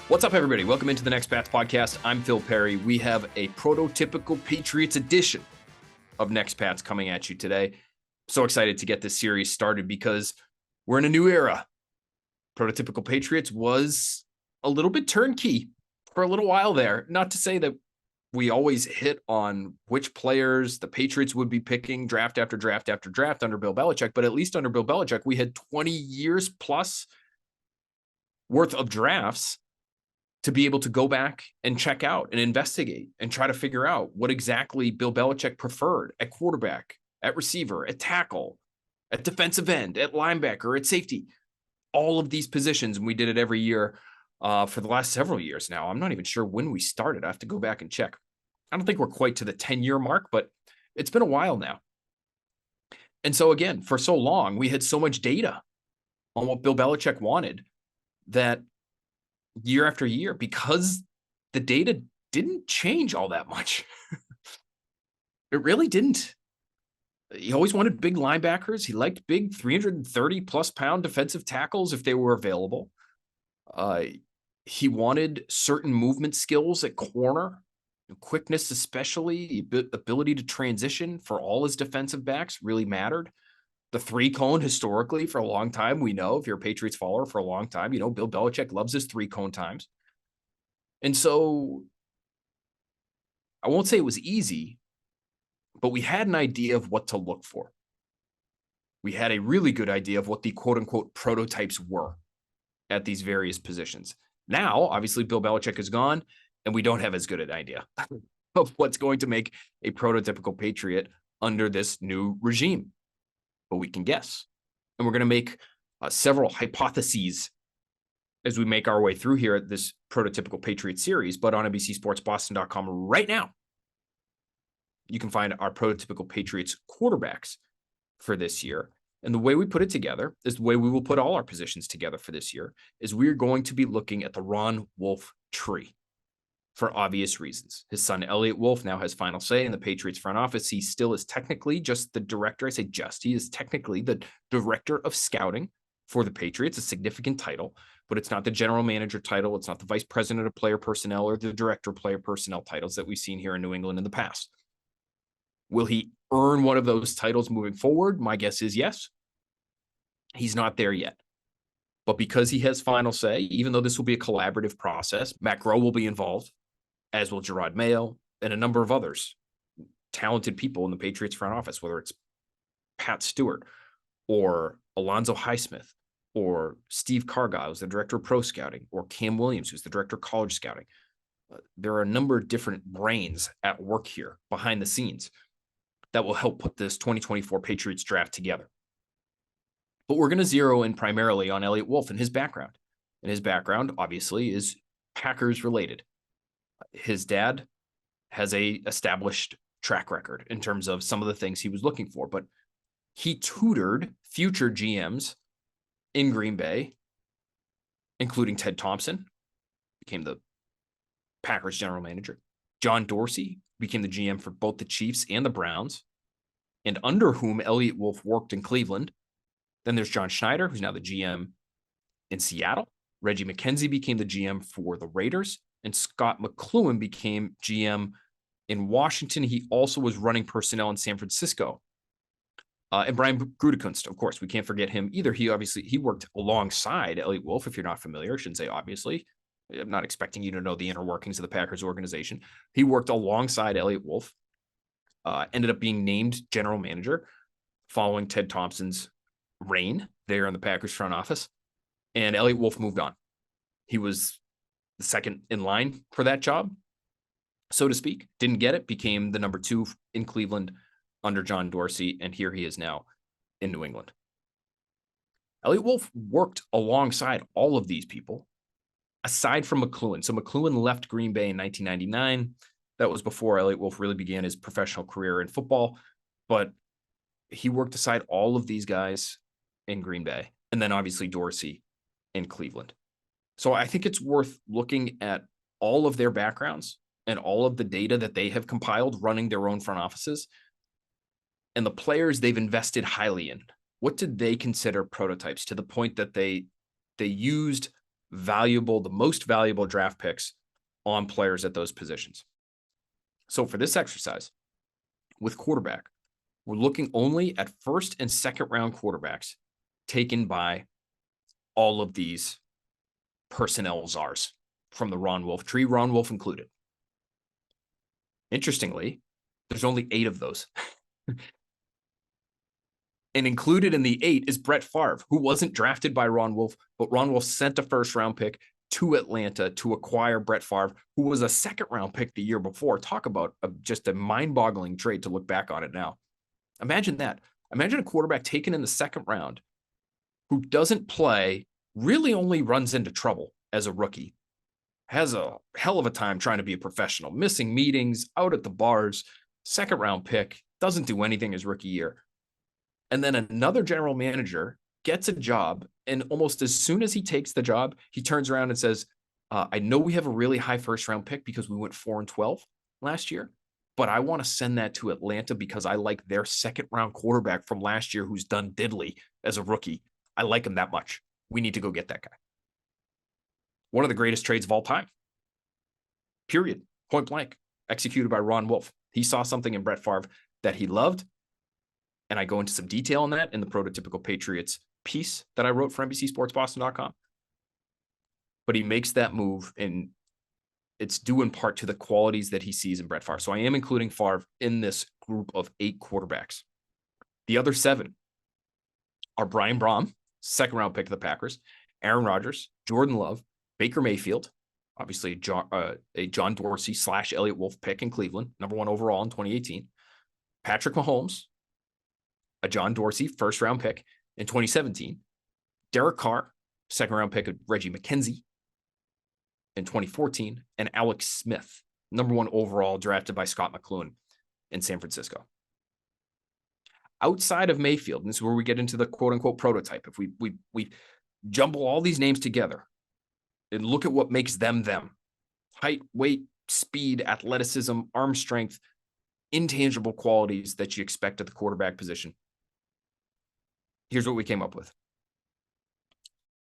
What's up, everybody? Welcome into the Next Pats podcast. I'm Phil Perry. We have a prototypical Patriots edition of Next Pats coming at you today. So excited to get this series started because we're in a new era. Prototypical Patriots was a little bit turnkey for a little while there. Not to say that we always hit on which players the Patriots would be picking draft after draft after draft under Bill Belichick, but at least under Bill Belichick, we had 20 years plus worth of drafts to be able to go back and check out and investigate and try to figure out what exactly Bill Belichick preferred at quarterback, at receiver, at tackle, at defensive end, at linebacker, at safety, all of these positions. And we did it every year for the last several years now. I'm not even sure when we started. I have to go back and check. I don't think we're quite to the 10-year mark, but it's been a while now. And so again, for so long, we had so much data on what Bill Belichick wanted that year after year, because the data didn't change all that much. It really didn't. He always wanted big linebackers. He liked big 330 plus pound defensive tackles if they were available. He wanted certain movement skills at corner, quickness especially, ability to transition for all his defensive backs really mattered. The three cone historically for a long time, we know if you're a Patriots follower for a long time, you know, Bill Belichick loves his three cone times. And so I won't say it was easy, but we had an idea of what to look for. We had a really good idea of what the quote unquote prototypes were at these various positions. Now, obviously, Bill Belichick is gone and we don't have as good an idea of what's going to make a prototypical Patriot under this new regime. But we can guess. And we're going to make several hypotheses as we make our way through here at this prototypical Patriot series. But on NBCSportsBoston.com right now, you can find our prototypical Patriots quarterbacks for this year. And the way we put it together is the way we will put all our positions together for this year, is we're going to be looking at the Ron Wolf tree. For obvious reasons. His son, Elliot Wolf, now has final say in the Patriots front office. He still is technically just the director. I say just, he is technically the director of scouting for the Patriots, a significant title, but it's not the general manager title. It's not the vice president of player personnel or the director of player personnel titles that we've seen here in New England in the past. Will he earn one of those titles moving forward? My guess is yes. He's not there yet. But because he has final say, even though this will be a collaborative process, Matt Groh will be involved, as will Drake Maye and a number of others, talented people in the Patriots front office, whether it's Pat Stewart or Alonzo Highsmith or Steve Cargile, who's the director of pro scouting, or Cam Williams, who's the director of college scouting. There are a number of different brains at work here behind the scenes that will help put this 2024 Patriots draft together. But we're going to zero in primarily on Elliot Wolf and his background. And his background, obviously, is Packers related. His dad has a established track record in terms of some of the things he was looking for, but he tutored future GMs in Green Bay, including Ted Thompson, became the Packers general manager. John Dorsey became the GM for both the Chiefs and the Browns, and under whom Elliot Wolf worked in Cleveland. Then there's John Schneider, who's now the GM in Seattle. Reggie McKenzie became the GM for the Raiders. And Scott McCloughan became GM in Washington. He also was running personnel in San Francisco. And Brian Gutekunst, of course, we can't forget him either. He worked alongside Elliot Wolf, if you're not familiar. I shouldn't say obviously. I'm not expecting you to know the inner workings of the Packers organization. He worked alongside Elliot Wolf, ended up being named general manager following Ted Thompson's reign there in the Packers front office. And Elliot Wolf moved on. He was the second in line for that job, so to speak. Didn't get it, became the number 2 in Cleveland under John Dorsey, and here he is now in New England. Elliot Wolf worked alongside all of these people, aside from McCloughan. So McCloughan left Green Bay in 1999. That was before Elliot Wolf really began his professional career in football, but he worked aside all of these guys in Green Bay, and then obviously Dorsey in Cleveland. So I think it's worth looking at all of their backgrounds and all of the data that they have compiled running their own front offices and the players they've invested highly in. What did they consider prototypes to the point that they used the most valuable draft picks on players at those positions. So for this exercise with quarterback, we're looking only at first and second round quarterbacks taken by all of these personnel czars from the Ron Wolf tree, Ron Wolf included. Interestingly, there's only 8 of those. And included in the 8 is Brett Favre, who wasn't drafted by Ron Wolf, but Ron Wolf sent a first round pick to Atlanta to acquire Brett Favre, who was a second round pick the year before. Talk about just a mind-boggling trade to look back on it now. Imagine that. Imagine a quarterback taken in the second round who doesn't play, really only runs into trouble as a rookie, has a hell of a time trying to be a professional, missing meetings, out at the bars, second round pick, doesn't do anything his rookie year. And then another general manager gets a job, and almost as soon as he takes the job, he turns around and says, I know we have a really high first round pick because we went 4-12 last year, but I want to send that to Atlanta because I like their second round quarterback from last year who's done diddly as a rookie. I like him that much. We need to go get that guy. One of the greatest trades of all time. Period. Point blank. Executed by Ron Wolf. He saw something in Brett Favre that he loved. And I go into some detail on that in the Prototypical Patriots piece that I wrote for NBCSportsBoston.com. But he makes that move, and it's due in part to the qualities that he sees in Brett Favre. So I am including Favre in this group of 8 quarterbacks. The other 7 are Brian Braum, second round pick of the Packers, Aaron Rodgers, Jordan Love, Baker Mayfield, obviously a John Dorsey / Elliott Wolf pick in Cleveland, number 1 overall in 2018, Patrick Mahomes, a John Dorsey first round pick in 2017, Derek Carr, second round pick of Reggie McKenzie in 2014, and Alex Smith, number 1 overall, drafted by Scott McCloughan in San Francisco. Outside of Mayfield, and this is where we get into the quote unquote prototype. If we jumble all these names together and look at what makes them them: height, weight, speed, athleticism, arm strength, intangible qualities that you expect at the quarterback position. Here's what we came up with.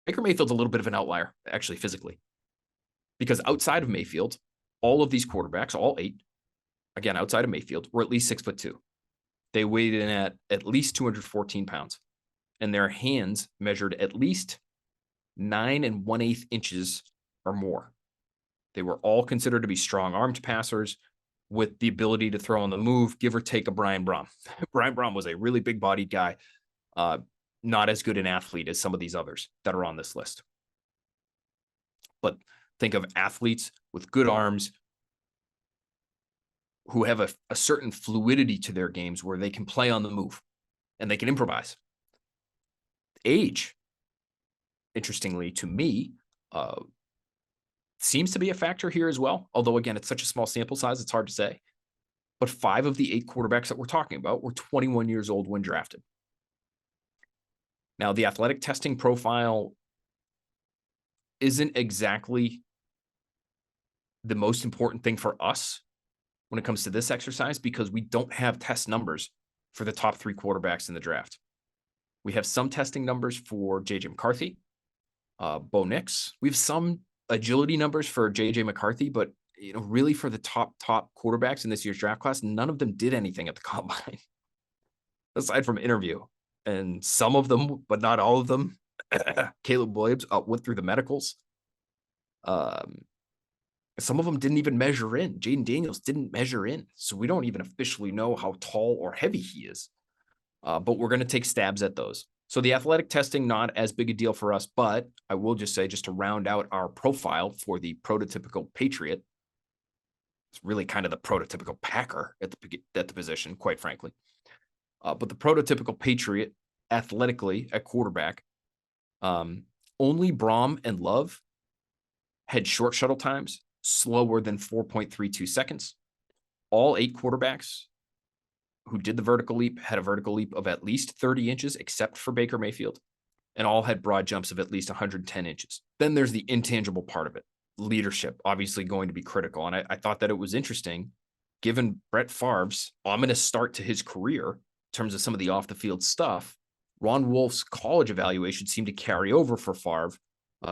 Baker Mayfield's a little bit of an outlier, actually, physically, because outside of Mayfield, all of these quarterbacks, all 8, again, outside of Mayfield, were at least 6'2". They weighed in at least 214 pounds, and their hands measured at least 9 1/8 inches or more. They were all considered to be strong-armed passers with the ability to throw on the move, give or take a Brian Braum. Brian Braum was a really big-bodied guy, not as good an athlete as some of these others that are on this list. But think of athletes with good arms who have a certain fluidity to their games where they can play on the move and they can improvise. Age, interestingly to me, seems to be a factor here as well. Although, again, it's such a small sample size, it's hard to say. But 5 of the 8 quarterbacks that we're talking about were 21 years old when drafted. Now, the athletic testing profile isn't exactly the most important thing for us when it comes to this exercise because we don't have test numbers for the top 3 quarterbacks in the draft. We have some testing numbers for J.J. McCarthy, Bo Nix. We have some agility numbers for J.J. McCarthy, but really for the top quarterbacks in this year's draft class, none of them did anything at the combine, aside from interview. And some of them, but not all of them, Caleb Williams went through the medicals. Some of them didn't even measure in. Jayden Daniels didn't measure in, so we don't even officially know how tall or heavy he is. But we're going to take stabs at those. So the athletic testing, not as big a deal for us, but I will just say, just to round out our profile for the prototypical Patriot, it's really kind of the prototypical Packer at the position, quite frankly. But the prototypical Patriot, athletically at quarterback, only Braum and Love had short shuttle times slower than 4.32 seconds. All 8 quarterbacks who did the vertical leap had a vertical leap of at least 30 inches, except for Baker Mayfield, and all had broad jumps of at least 110 inches. Then there's the intangible part of it. Leadership, obviously going to be critical. And I thought that it was interesting, given Brett Favre's ominous start to his career in terms of some of the off the field stuff. Ron Wolf's college evaluation seemed to carry over for Favre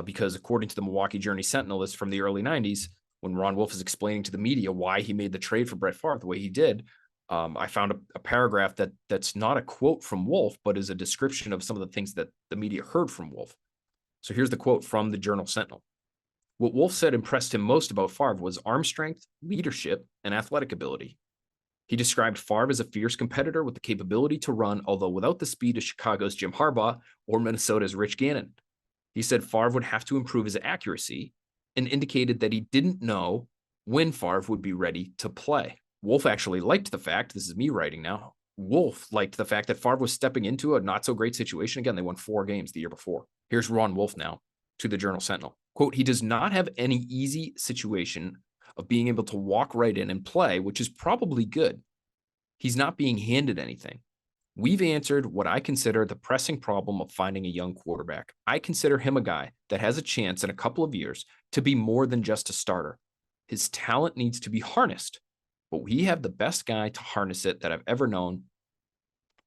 because according to the Milwaukee Journey Sentinel, this from the early 90s, when Ron Wolf is explaining to the media why he made the trade for Brett Favre the way he did, I found a paragraph that's not a quote from Wolf, but is a description of some of the things that the media heard from Wolf. So here's the quote from the Journal Sentinel. What Wolf said impressed him most about Favre was arm strength, leadership, and athletic ability. He described Favre as a fierce competitor with the capability to run, although without the speed of Chicago's Jim Harbaugh or Minnesota's Rich Gannon. He said Favre would have to improve his accuracy and indicated that he didn't know when Favre would be ready to play. Wolf actually liked the fact, this is me writing now, Wolf liked the fact that Favre was stepping into a not-so-great situation. Again, they won 4 games the year before. Here's Ron Wolf now to the Journal Sentinel. Quote, he does not have any easy situation of being able to walk right in and play, which is probably good. He's not being handed anything. We've answered what I consider the pressing problem of finding a young quarterback. I consider him a guy that has a chance in a couple of years to be more than just a starter. His talent needs to be harnessed, but we have the best guy to harness it that I've ever known.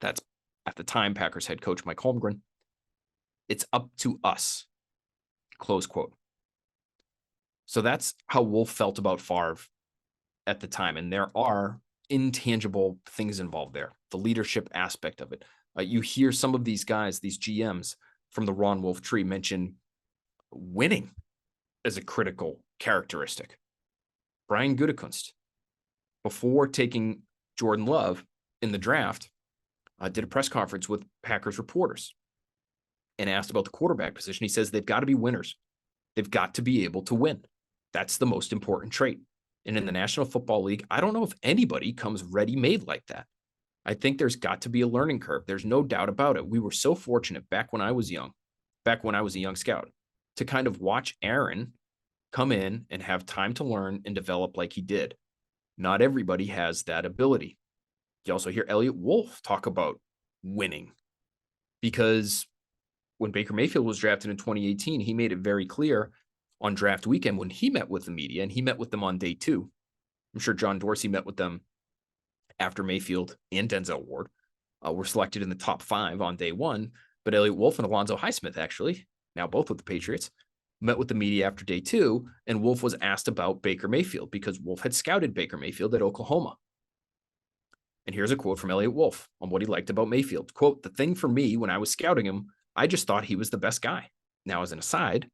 That's, at the time, Packers head coach Mike Holmgren. It's up to us. Close quote. So that's how Wolf felt about Favre at the time. And there are intangible things involved there, the leadership aspect of it. You hear some of these guys, these GMs from the Ron Wolf tree mention winning as a critical characteristic. Brian Gutekunst, before taking Jordan Love in the draft, did a press conference with Packers reporters and asked about the quarterback position. He says they've got to be winners. They've got to be able to win. That's the most important trait. And in the National Football League, I don't know if anybody comes ready-made like that. I think there's got to be a learning curve. There's no doubt about it. We were so fortunate back when I was young, back when I was a young scout, to kind of watch Aaron come in and have time to learn and develop like he did. Not everybody has that ability. You also hear Elliott Wolf talk about winning, because when Baker Mayfield was drafted in 2018, he made it very clear on draft weekend when he met with the media, and he met with them on day 2. I'm sure John Dorsey met with them after Mayfield and Denzel Ward were selected in the top 5 on day 1. But Elliott Wolf and Alonzo Highsmith, actually, now both with the Patriots, met with the media after day 2, and Wolf was asked about Baker Mayfield because Wolf had scouted Baker Mayfield at Oklahoma. And here's a quote from Elliott Wolf on what he liked about Mayfield. Quote, the thing for me when I was scouting him, I just thought he was the best guy. Now, as an aside,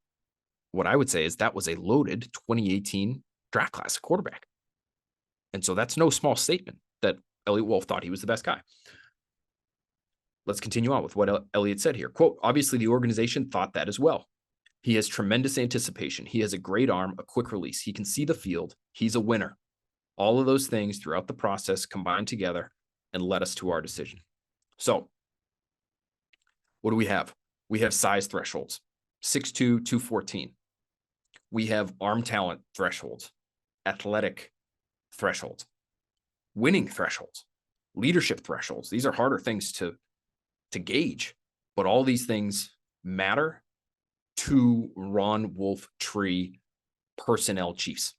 what I would say is that was a loaded 2018 draft class quarterback. And so that's no small statement that Elliott Wolf thought he was the best guy. Let's continue on with what Elliott said here. Quote, obviously the organization thought that as well. He has tremendous anticipation. He has a great arm, a quick release. He can see the field. He's a winner. All of those things throughout the process combined together and led us to our decision. So what do we have? We have size thresholds, 6'2", 214. We have arm talent thresholds, athletic thresholds, winning thresholds, leadership thresholds. These are harder things to gauge, but all these things matter to Ron Wolf tree personnel chiefs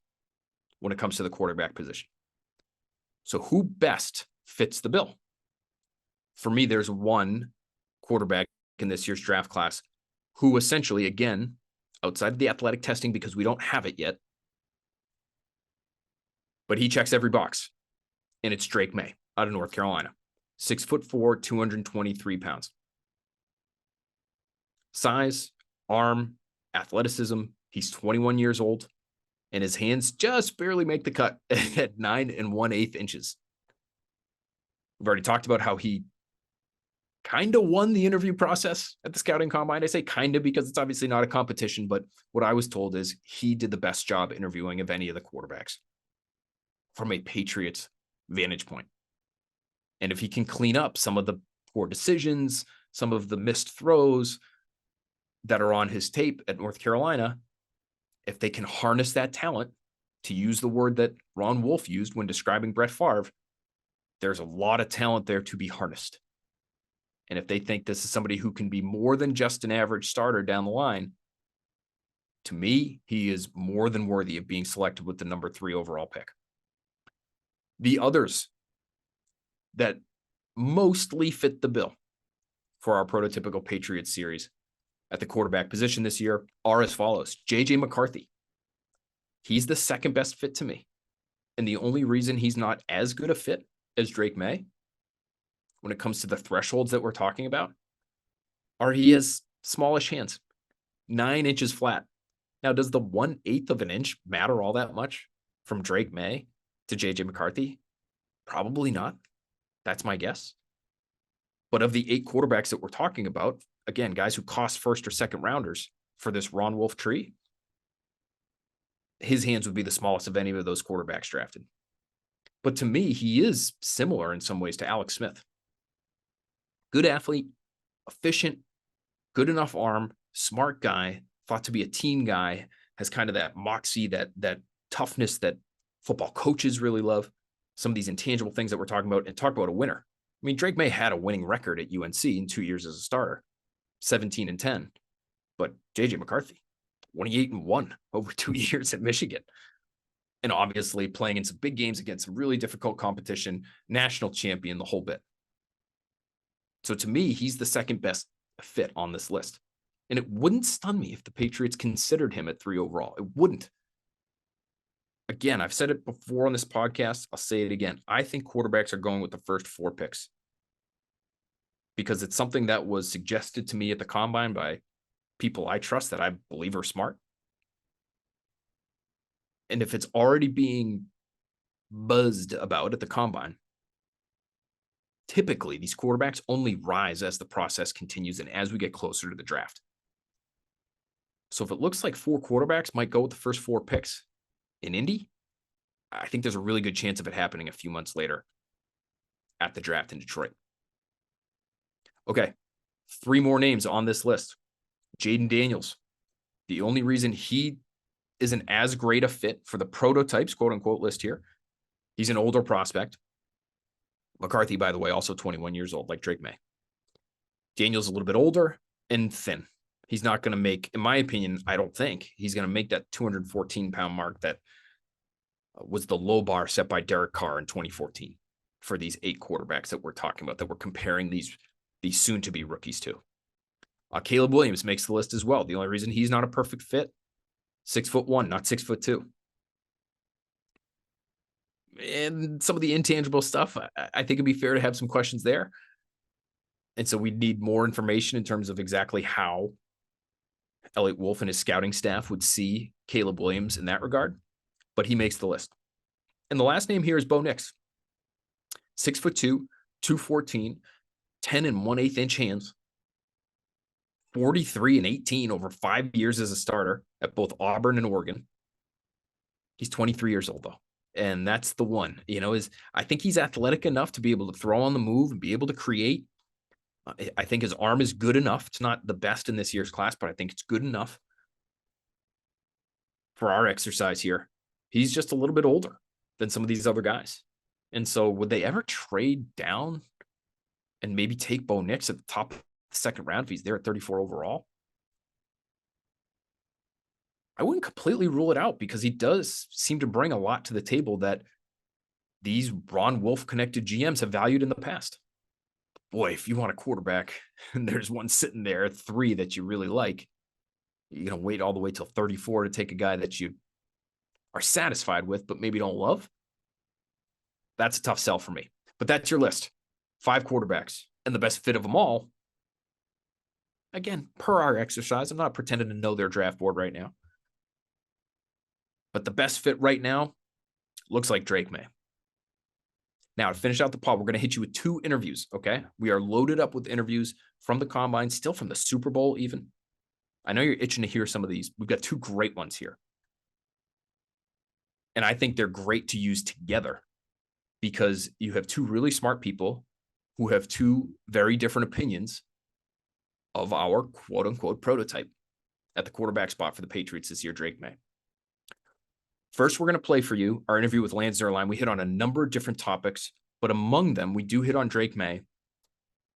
when it comes to the quarterback position. So who best fits the bill? For me, there's one quarterback in this year's draft class who essentially, again, outside of the athletic testing, because we don't have it yet, but he checks every box, and it's Drake Maye out of North Carolina, 6'4", 223 pounds. Size, arm, athleticism. He's 21 years old, and his hands just barely make the cut at 9 1/8 inches. We've already talked about how he kind of won the interview process at the scouting combine. I say kind of because it's obviously not a competition, but what I was told is he did the best job interviewing of any of the quarterbacks from a Patriots vantage point. And if he can clean up some of the poor decisions, some of the missed throws that are on his tape at North Carolina, if they can harness that talent, to use the word that Ron Wolf used when describing Brett Favre, there's a lot of talent there to be harnessed. And if they think this is somebody who can be more than just an average starter down the line, to me, he is more than worthy of being selected with the number 3 overall pick. The others that mostly fit the bill for our prototypical Patriots series, at the quarterback position this year are as follows. J.J. McCarthy. He's the second best fit to me. And the only reason he's not as good a fit as Drake Maye when it comes to the thresholds that we're talking about are he has smallish hands, 9 inches flat. Now, does the 1/8 of an inch matter all that much from Drake Maye to J.J. McCarthy? Probably not. That's my guess. But of the 8 quarterbacks that we're talking about, again, guys who cost first or second rounders for this Ron Wolf tree, his hands would be the smallest of any of those quarterbacks drafted. But to me, he is similar in some ways to Alex Smith. Good athlete, efficient, good enough arm, smart guy, thought to be a team guy, has kind of that moxie, that toughness that football coaches really love. Some of these intangible things that we're talking about, and talk about a winner. I mean, Drake Maye had a winning record at UNC in 2 years as a starter, 17-10. But J.J. McCarthy, 28-1 over 2 years at Michigan. And obviously playing in some big games against some really difficult competition, national champion, the whole bit. So to me, he's the second best fit on this list. And it wouldn't stun me if the Patriots considered him at 3 overall. It wouldn't. Again, I've said it before on this podcast. I'll say it again. I think quarterbacks are going with the first 4 picks because it's something that was suggested to me at the combine by people I trust that I believe are smart. And if it's already being buzzed about at the combine, typically these quarterbacks only rise as the process continues and as we get closer to the draft. So if it looks like 4 quarterbacks might go with the first 4 picks in Indy, I think there's a really good chance of it happening a few months later at the draft in Detroit. Okay, 3 more names on this list. Jayden Daniels. The only reason he isn't as great a fit for the prototypes, quote unquote, list here, he's an older prospect. McCarthy, by the way, also 21 years old, like Drake Maye. Daniels a little bit older and thin. He's not going to make, in my opinion, I don't think he's going to make that 214-pound mark that was the low bar set by Derek Carr in 2014 for these 8 quarterbacks that we're talking about, that we're comparing these soon-to-be rookies to. Caleb Williams makes the list as well. The only reason he's not a perfect fit, 6'1", not 6'2". And some of the intangible stuff, I think it'd be fair to have some questions there. And so we need more information in terms of exactly how Elliott Wolf and his scouting staff would see Caleb Williams in that regard. But he makes the list. And the last name here is Bo Nix. 6'2", 214, 10 1/8 inch hands. 43-18 over 5 years as a starter at both Auburn and Oregon. He's 23 years old, though. And that's the one, I think he's athletic enough to be able to throw on the move and be able to create. I think his arm is good enough. It's not the best in this year's class, but I think it's good enough for our exercise here. He's just a little bit older than some of these other guys. And so would they ever trade down and maybe take Bo Nix at the top of the second round if he's there at 34 overall? I wouldn't completely rule it out because he does seem to bring a lot to the table that these Ron Wolf connected GMs have valued in the past. Boy, if you want a quarterback and there's one sitting there at 3 that you really like, you're going to wait all the way till 34 to take a guy that you are satisfied with, but maybe don't love. That's a tough sell for me. But that's your list. 5 quarterbacks and the best fit of them all. Again, per our exercise, I'm not pretending to know their draft board right now. But the best fit right now looks like Drake Maye. Now, to finish out the pod, we're going to hit you with 2 interviews, okay? We are loaded up with interviews from the Combine, still from the Super Bowl even. I know you're itching to hear some of these. We've got 2 great ones here. And I think they're great to use together because you have 2 really smart people who have 2 very different opinions of our quote-unquote prototype at the quarterback spot for the Patriots this year, Drake Maye. First, we're going to play for you our interview with Lance Zierlein. We hit on a number of different topics, but among them, we do hit on Drake Maye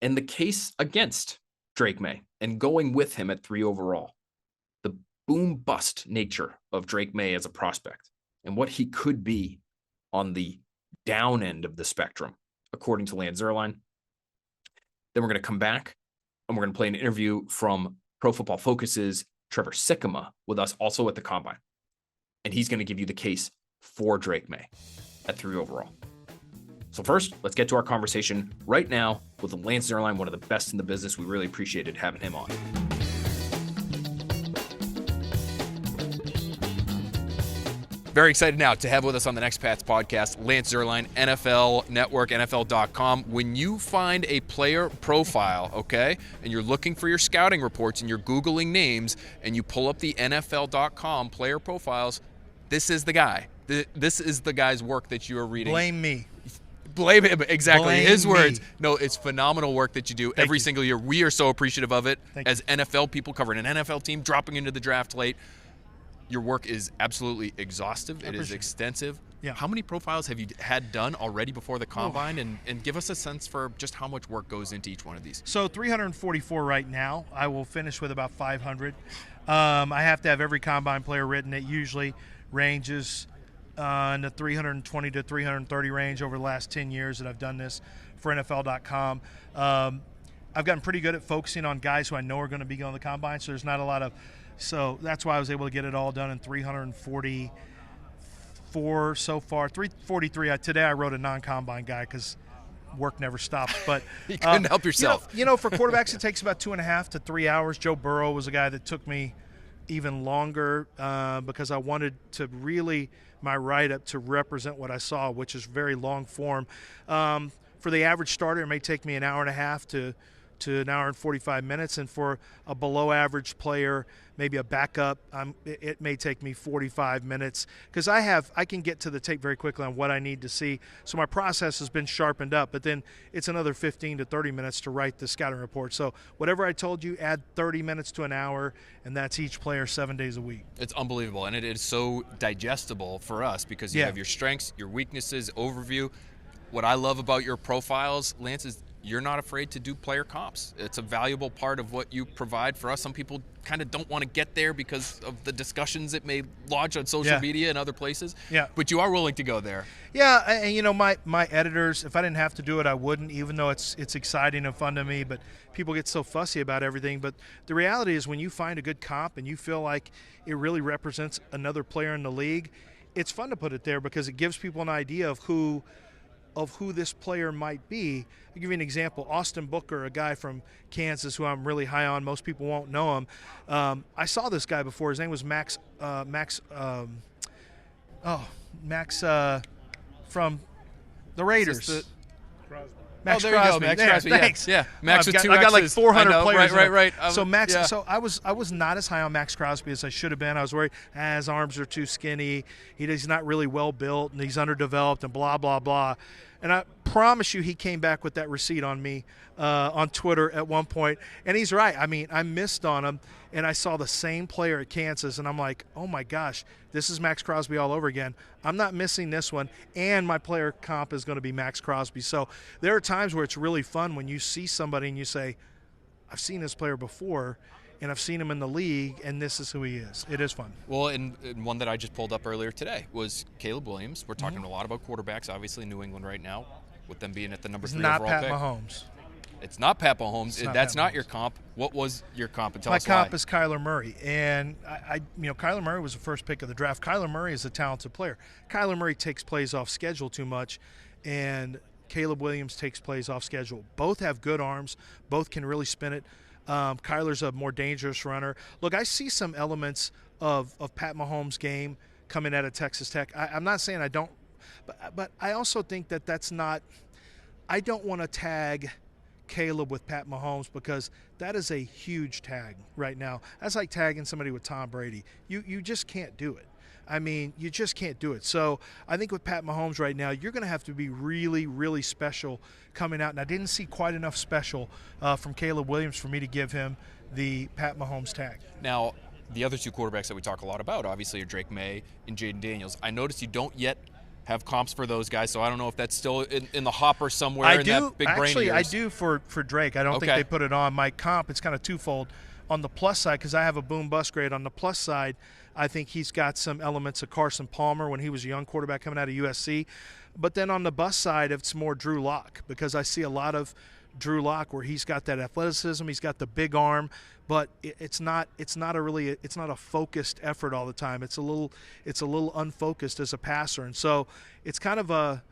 and the case against Drake Maye and going with him at 3 overall. The boom-bust nature of Drake Maye as a prospect and what he could be on the down end of the spectrum, according to Lance Zierlein. Then we're going to come back and we're going to play an interview from Pro Football Focus's Trevor Sikkema with us also at the Combine. And he's going to give you the case for Drake Maye at 3 overall. So first, let's get to our conversation right now with Lance Zierlein, one of the best in the business. We really appreciated having him on. Very excited now to have with us on the Next Pats podcast, Lance Zierlein, NFL Network, NFL.com. When you find a player profile, okay, and you're looking for your scouting reports and you're Googling names and you pull up the NFL.com player profiles, this is the guy. This is the guy's work that you are reading. Blame me. Blame him. Exactly. Blame His words. me. No, it's phenomenal work that you do every single year. We are so appreciative of it. As NFL people covering an NFL team, dropping into the draft late. Your work is absolutely exhaustive. It is extensive. Yeah. How many profiles have you had done already before the Combine? And give us a sense for just how much work goes into each one of these. So 344 right now. I will finish with about 500. I have to have every Combine player written. It usually ranges in the 320 to 330 range over the last 10 years that I've done this for NFL.com. I've gotten pretty good at focusing on guys who I know are going to be going to the Combine, so there's not a lot of – so that's why I was able to get it all done in 344 so far. 343. Today I wrote a non-Combine guy because work never stops. But you couldn't help yourself. You know, for quarterbacks it takes about 2.5 to 3 hours. Joe Burrow was a guy that took me even longer because I wanted to really – my write-up to represent what I saw, which is very long form. For the average starter, it may take me an hour and a half to an hour and 45 minutes, and for a below-average player, maybe a backup, it may take me 45 minutes because I can get to the tape very quickly on what I need to see. So my process has been sharpened up, but then it's another 15 to 30 minutes to write the scouting report. So whatever I told you, add 30 minutes to an hour, and that's each player 7 days a week. It's unbelievable, and it is so digestible for us because you have your strengths, your weaknesses, overview. What I love about your profiles, Lance, is you're not afraid to do player comps. It's a valuable part of what you provide for us. Some people kind of don't want to get there because of the discussions it may lodge on social media and other places. Yeah. But you are willing to go there. Yeah, and you know, my editors, if I didn't have to do it, I wouldn't, even though it's exciting and fun to me, but people get so fussy about everything. But the reality is when you find a good comp and you feel like it really represents another player in the league, it's fun to put it there because it gives people an idea of who this player might be. I'll give you an example. Austin Booker, a guy from Kansas who I'm really high on. Most people won't know him. I saw this guy before. His name was Max from the Raiders. Max Crosby. Max Crosby. Thanks. Yeah. Max with two I got like 400 players. Right. So Max. Yeah. So I was not as high on Max Crosby as I should have been. I was worried. His arms are too skinny. He's not really well built, and he's underdeveloped, and blah blah blah. And I promise you, he came back with that receipt on me on Twitter at one point. And he's right. I mean, I missed on him, and I saw the same player at Kansas, and I'm like, oh, my gosh, this is Max Crosby all over again. I'm not missing this one, and my player comp is going to be Max Crosby. So there are times where it's really fun when you see somebody and you say, I've seen this player before, and I've seen him in the league, and this is who he is. It is fun. Well, and one that I just pulled up earlier today was Caleb Williams. We're talking a lot about quarterbacks, obviously, New England right now, with them being at the number 3 overall pick. Not Pat Mahomes. It's not Pat Mahomes. That's not your comp. What was your comp? And tell us why. My comp is Kyler Murray, and Kyler Murray was the first pick of the draft. Kyler Murray is a talented player. Kyler Murray takes plays off schedule too much, and Caleb Williams takes plays off schedule. Both have good arms. Both can really spin it. Kyler's a more dangerous runner. Look, I see some elements of Pat Mahomes' game coming out of Texas Tech. I'm not saying I don't, but I also think that's not – I don't want to tag Caleb with Pat Mahomes because that is a huge tag right now. That's like tagging somebody with Tom Brady. You just can't do it. I mean, you just can't do it. So I think with Pat Mahomes right now, you're going to have to be really, really special coming out. And I didn't see quite enough special from Caleb Williams for me to give him the Pat Mahomes tag. Now, the other two quarterbacks that we talk a lot about, obviously, are Drake Maye and Jayden Daniels. I noticed you don't yet have comps for those guys, so I don't know if that's still in the hopper somewhere that big brain of yours. Actually, I do for Drake. I don't think they put it on. My comp, it's kind of twofold. On the plus side, because I have a boom-bust grade, on the plus side, I think he's got some elements of Carson Palmer when he was a young quarterback coming out of USC. But then on the bust side, it's more Drew Lock, because I see a lot of Drew Lock where he's got that athleticism, he's got the big arm, but it's not a focused effort all the time. It's a little unfocused as a passer, and so it's kind of a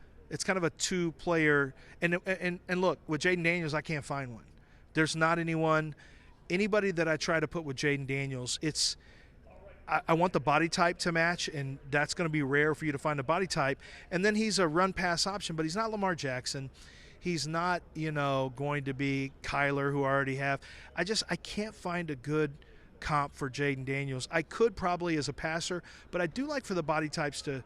two-player. And look, with Jayden Daniels, I can't find one. There's not anybody that I try to put with Jayden Daniels. I want the body type to match, and that's going to be rare for you to find a body type. And then he's a run-pass option, but he's not Lamar Jackson. He's not, going to be Kyler, who I already have. I can't find a good comp for Jayden Daniels. I could probably as a passer, but I do like for the body types to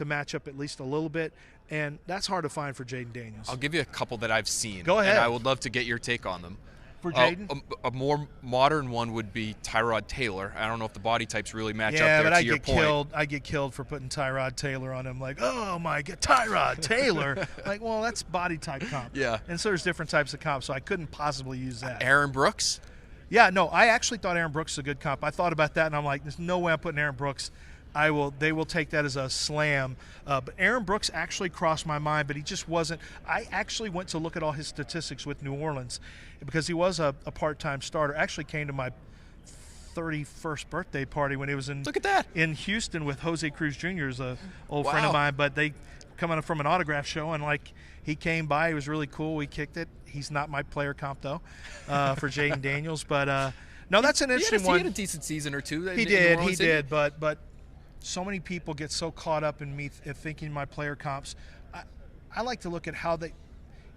match up at least a little bit, and that's hard to find for Jayden Daniels. I'll give you a couple that I've seen. Go ahead. And I would love to get your take on them. For Jayden? A more modern one would be Tyrod Taylor. I don't know if the body types really match up there, there, but to your point. I get killed for putting Tyrod Taylor on him. Like, oh my God, Tyrod Taylor. Like, well, that's body type comp. Yeah. And so there's different types of comp, so I couldn't possibly use that. Aaron Brooks? Yeah, no, I actually thought Aaron Brooks was a good comp. I thought about that, and I'm like, there's no way I'm putting Aaron Brooks. They will take that as a slam. But Aaron Brooks actually crossed my mind, but he just wasn't. I actually went to look at all his statistics with New Orleans because he was a part-time starter. Actually came to my 31st birthday party when he was Look at that. in Houston with Jose Cruz Jr. is a old Wow. friend of mine. But they coming from an autograph show, and like he came by. He was really cool. We kicked it. He's not my player comp though for Jayden Daniels, but no, that's an interesting one. He had a decent season or two. He did, but so many people get so caught up in me thinking my player comps. I like to look at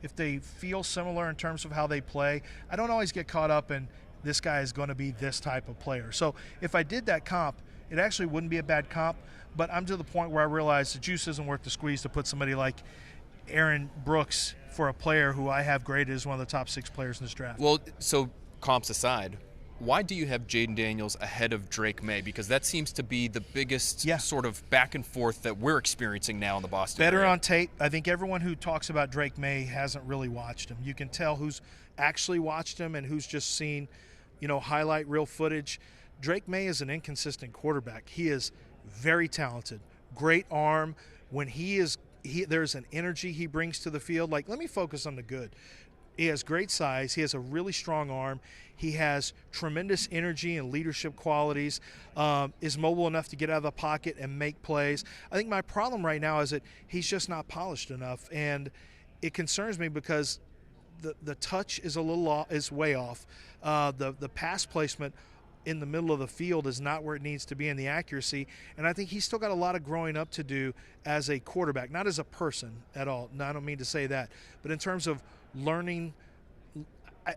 if they feel similar in terms of how they play. I don't always get caught up in this guy is going to be this type of player. So if I did that comp, it actually wouldn't be a bad comp, but I'm to the point where I realize the juice isn't worth the squeeze to put somebody like Aaron Brooks for a player who I have graded as one of the top 6 players in this draft. Well, so comps aside, why do you have Jayden Daniels ahead of Drake Maye? Because that seems to be the biggest sort of back and forth that we're experiencing now in the Boston Better area. on tape. I think everyone who talks about Drake Maye hasn't really watched him. You can tell who's actually watched him and who's just seen, highlight reel footage. Drake Maye is an inconsistent quarterback. He is very talented, great arm. When there's an energy he brings to the field. Like, let me focus on the good. He has great size. He has a really strong arm. He has tremendous energy and leadership qualities, is mobile enough to get out of the pocket and make plays. I think my problem right now is that he's just not polished enough, and it concerns me because the touch is is way off. The pass placement in the middle of the field is not where it needs to be in the accuracy, and I think he's still got a lot of growing up to do as a quarterback, not as a person at all. No, I don't mean to say that, but in terms of learning,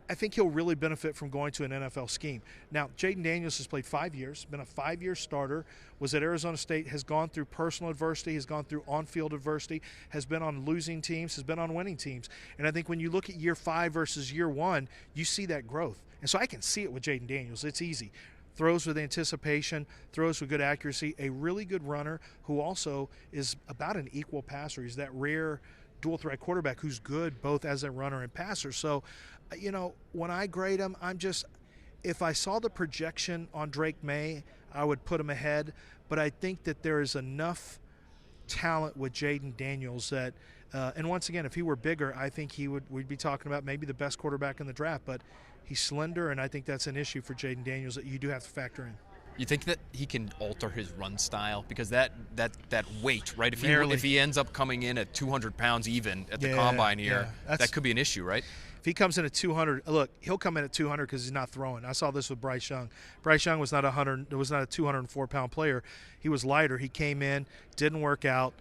I think he'll really benefit from going to an NFL scheme. Now, Jayden Daniels has played 5 years, been a 5-year starter, was at Arizona State, has gone through personal adversity, has gone through on-field adversity, has been on losing teams, has been on winning teams. And I think when you look at year 5 versus year 1, you see that growth. And so I can see it with Jayden Daniels. It's easy. Throws with anticipation, throws with good accuracy, a really good runner who also is about an equal passer. He's that rare dual threat quarterback who's good both as a runner and passer. So, when I grade him, if I saw the projection on Drake Maye, I would put him ahead. But I think that there is enough talent with Jayden Daniels that, and once again, if he were bigger, I think we'd be talking about maybe the best quarterback in the draft. But he's slender, and I think that's an issue for Jayden Daniels that you do have to factor in. You think that he can alter his run style? Because that weight, right? If he ends up coming in at 200 pounds even at the combine here, that could be an issue, right? If he comes in at 200, look, he'll come in at 200 because he's not throwing. I saw this with Bryce Young. Bryce Young was not a 204-pound player. He was lighter. He came in, didn't work out,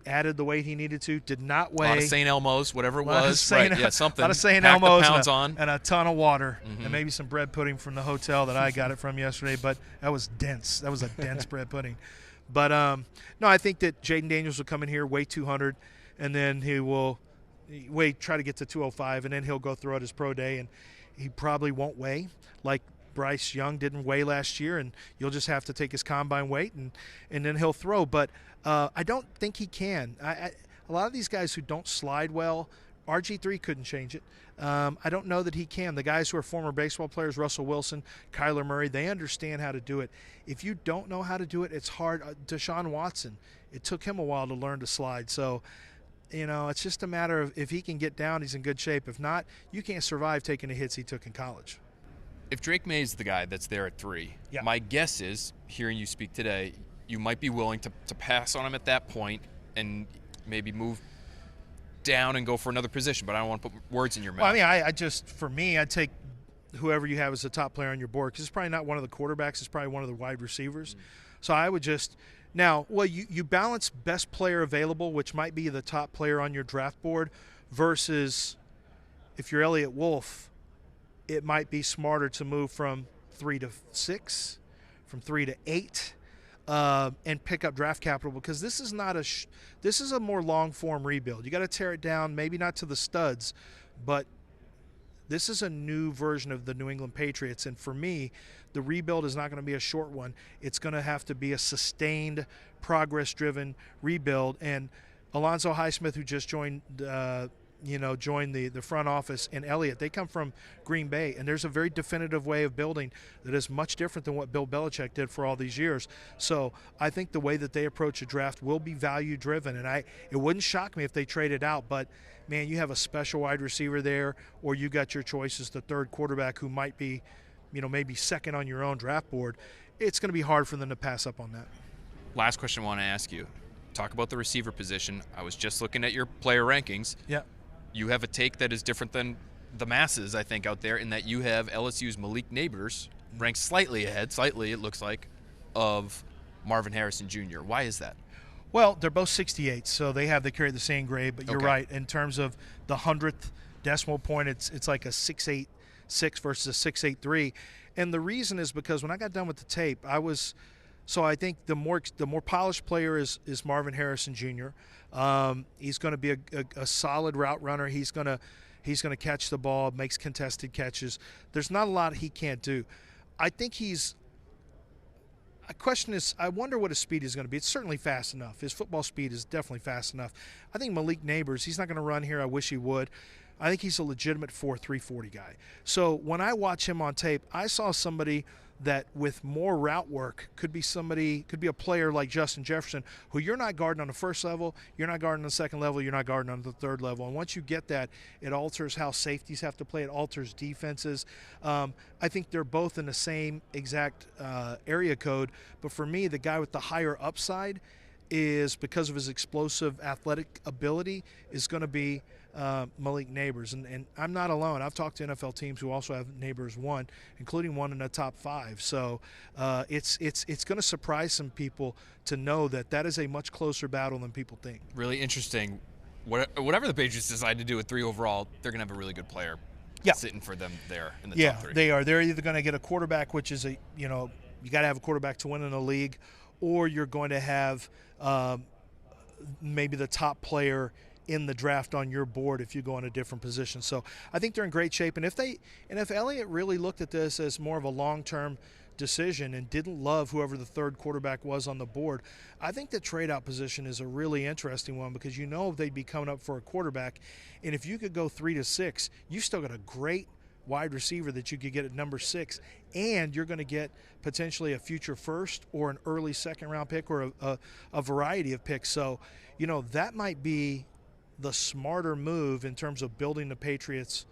added the weight he needed to, did not weigh. A lot of St. Elmo's, whatever it was. Right, yeah, something. A lot of St. Pack the Elmo's pounds on. And a ton of water, and maybe some bread pudding from the hotel that I got it from yesterday. But that was dense. That was a dense bread pudding. But, no, I think that Jayden Daniels will come in here, weigh 200, and then he will try to get to 205, and then he'll go throughout his pro day, and he probably won't weigh like Bryce Young didn't weigh last year, and you'll just have to take his combine weight, and then he'll throw. But I don't think he can. A lot of these guys who don't slide well RG3 couldn't change it. I don't know that he can. The guys who are former baseball players, Russell Wilson, Kyler Murray, they understand how to do it. If you don't know how to do it, it's hard. Deshaun Watson, it took him a while to learn to slide. So, it's just a matter of if he can get down, he's in good shape. If not, you can't survive taking the hits he took in college. If Drake Maye is the guy that's there at 3, yeah. My guess is, hearing you speak today, you might be willing to pass on him at that point and maybe move down and go for another position, but I don't want to put words in your mouth. Well, I just, for me, I'd take whoever you have as the top player on your board, because it's probably not one of the quarterbacks, it's probably one of the wide receivers. So I would just – now, well, you balance best player available, which might be the top player on your draft board, versus if you're Elliott Wolf, it might be smarter to move from 3 to 6, from 3 to 8, and pick up draft capital, because this is not this is a more long form rebuild. You got to tear it down, maybe not to the studs, but this is a new version of the New England Patriots. And for me, the rebuild is not going to be a short one. It's going to have to be a sustained, progress-driven rebuild. And Alonzo Highsmith, who just joined the front office, and Elliott, they come from Green Bay, and there's a very definitive way of building that is much different than what Bill Belichick did for all these years. So I think the way that they approach a draft will be value driven, and it wouldn't shock me if they traded out, but man, you have a special wide receiver there, or you got your choices, the third quarterback who might be, maybe second on your own draft board. It's going to be hard for them to pass up on that. Last question I want to ask you. Talk about the receiver position. I was just looking at your player rankings. Yeah. You have a take that is different than the masses, I think, out there, in that you have LSU's Malik Neighbors ranked slightly ahead, it looks like, of Marvin Harrison Jr. Why is that? Well, they're both 68, so they carry the same grade, but you're right. In terms of the 100th decimal point, it's like a 6.86 versus a 6.83. And the reason is because when I got done with the tape, I think the more polished player is Marvin Harrison Jr. He's going to be a solid route runner. He's going to catch the ball, makes contested catches. There's not a lot he can't do. I think I wonder what his speed is going to be. It's certainly fast enough. His football speed is definitely fast enough. I think Malik Neighbors, he's not going to run here. I wish he would. I think he's a legitimate 4.3 40 guy. So when I watch him on tape, I saw somebody that with more route work could be a player like Justin Jefferson, who you're not guarding on the first level, you're not guarding on the second level, you're not guarding on the third level. And once you get that, it alters how safeties have to play. It alters defenses. I think they're both in the same exact area code. But for me, the guy with the higher upside is, because of his explosive athletic ability, is going to be Malik Neighbors. And I'm not alone. I've talked to NFL teams who also have Neighbors 1, including one in the top 5. So it's going to surprise some people to know that is a much closer battle than people think. Really interesting. Whatever the Patriots decide to do at 3 overall, they're going to have a really good player sitting for them there in the top 3. Yeah, they are. They're either going to get a quarterback, which is you got to have a quarterback to win in the league, or you're going to have maybe the top player in the draft on your board if you go in a different position. So I think they're in great shape. And if Elliott really looked at this as more of a long-term decision and didn't love whoever the third quarterback was on the board, I think the trade-out position is a really interesting one, because they'd be coming up for a quarterback. And if you could go 3 to 6, you've still got a great wide receiver that you could get at number 6, and you're going to get potentially a future first or an early second-round pick, or a variety of picks. So, that might be the smarter move in terms of building the Patriots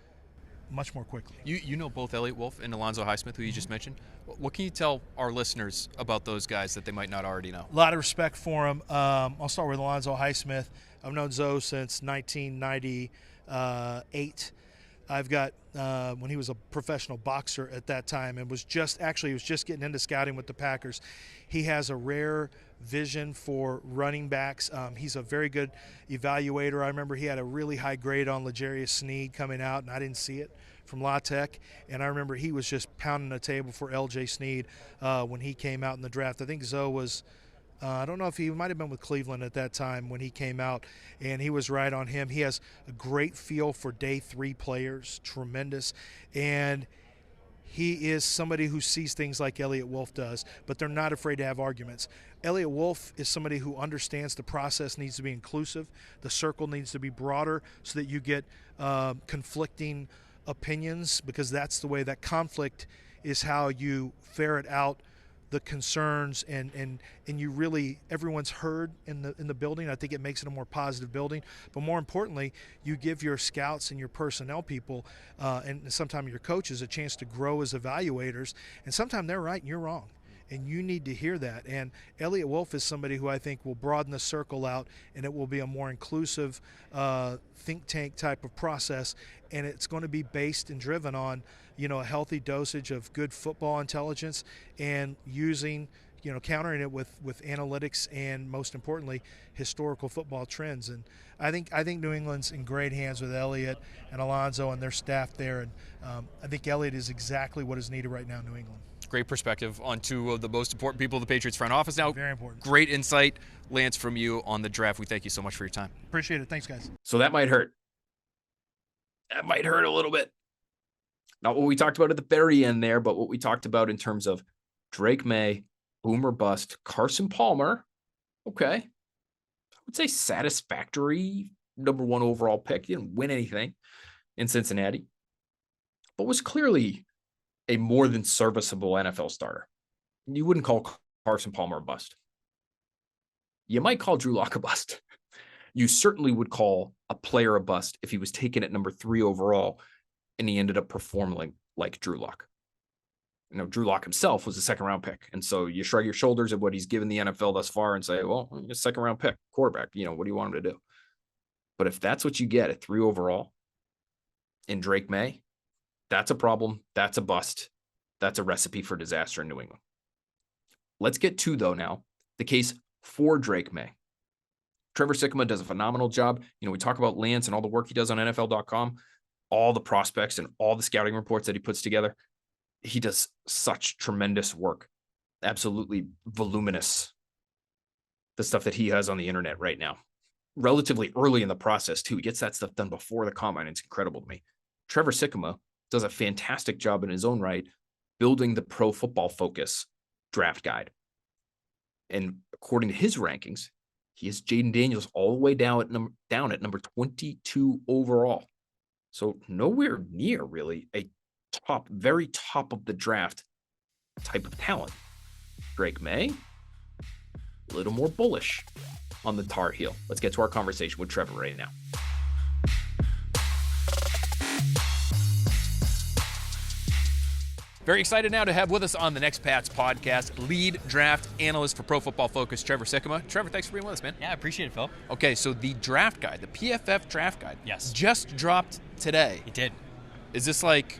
much more quickly. You know both Elliott Wolf and Alonzo Highsmith, who you just mentioned. What can you tell our listeners about those guys that they might not already know? A lot of respect for them. I'll start with Alonzo Highsmith. I've known Zoe since 1998. I've got when he was a professional boxer at that time, and was just getting into scouting with the Packers. He has a rare vision for running backs. He's a very good evaluator. I remember he had a really high grade on L'Jarius Sneed coming out, and I didn't see it from La Tech. And I remember he was just pounding the table for L.J. Sneed when he came out in the draft. I think Zoe was I don't know if he might have been with Cleveland at that time when he came out, and he was right on him. He has a great feel for day 3 players, tremendous. And he is somebody who sees things like Elliott Wolf does, but they're not afraid to have arguments. Elliott Wolf is somebody who understands the process needs to be inclusive. The circle needs to be broader so that you get conflicting opinions, because that's the way that conflict is how you ferret out the concerns, and you really, everyone's heard in the building. I think it makes it a more positive building. But more importantly, you give your scouts and your personnel people and sometimes your coaches a chance to grow as evaluators. And sometimes they're right and you're wrong, and you need to hear that. And Elliott Wolf is somebody who I think will broaden the circle out, and it will be a more inclusive think tank type of process. And it's going to be based and driven on, a healthy dosage of good football intelligence, and using, countering it with analytics, and most importantly, historical football trends. And I think New England's in great hands with Elliott and Alonzo and their staff there. And I think Elliott is exactly what is needed right now in New England. Great perspective on two of the most important people in the Patriots front office now. Very important. Great insight, Lance, from you on the draft. We thank you so much for your time. Appreciate it. Thanks, guys. So that might hurt. That might hurt a little bit. Not what we talked about at the very end there, but what we talked about in terms of Drake Maye, boom or bust, Carson Palmer. Okay. I would say satisfactory number 1 overall pick. He didn't win anything in Cincinnati, but was clearly a more than serviceable NFL starter. You wouldn't call Carson Palmer a bust. You might call Drew Lock a bust. You certainly would call a player a bust if he was taken at number 3 overall and he ended up performing like Drew Lock. Drew Lock himself was a second-round pick, and so you shrug your shoulders at what he's given the NFL thus far and say, well, he's a second-round pick, quarterback. What do you want him to do? But if that's what you get at 3 overall in Drake Maye, that's a problem. That's a bust. That's a recipe for disaster in New England. Let's get to, though, now, the case for Drake Maye. Trevor Sikkema does a phenomenal job. We talk about Lance and all the work he does on NFL.com, all the prospects and all the scouting reports that he puts together. He does such tremendous work. Absolutely voluminous, the stuff that he has on the internet right now. Relatively early in the process, too. He gets that stuff done before the combine. It's incredible to me. Trevor Sikkema does a fantastic job in his own right building the Pro Football Focus draft guide. And according to his rankings, he has Jayden Daniels all the way down at number 22 overall. So nowhere near really a very top of the draft type of talent. Drake Maye, a little more bullish on the Tar Heel. Let's get to our conversation with Trevor right now. Very excited now to have with us on the Next Pats podcast, lead draft analyst for Pro Football Focus, Trevor Sikkema. Trevor, thanks for being with us, man. Yeah, I appreciate it, Phil. Okay, so the draft guide, the PFF draft guide, yes, just dropped today. It did. Is this like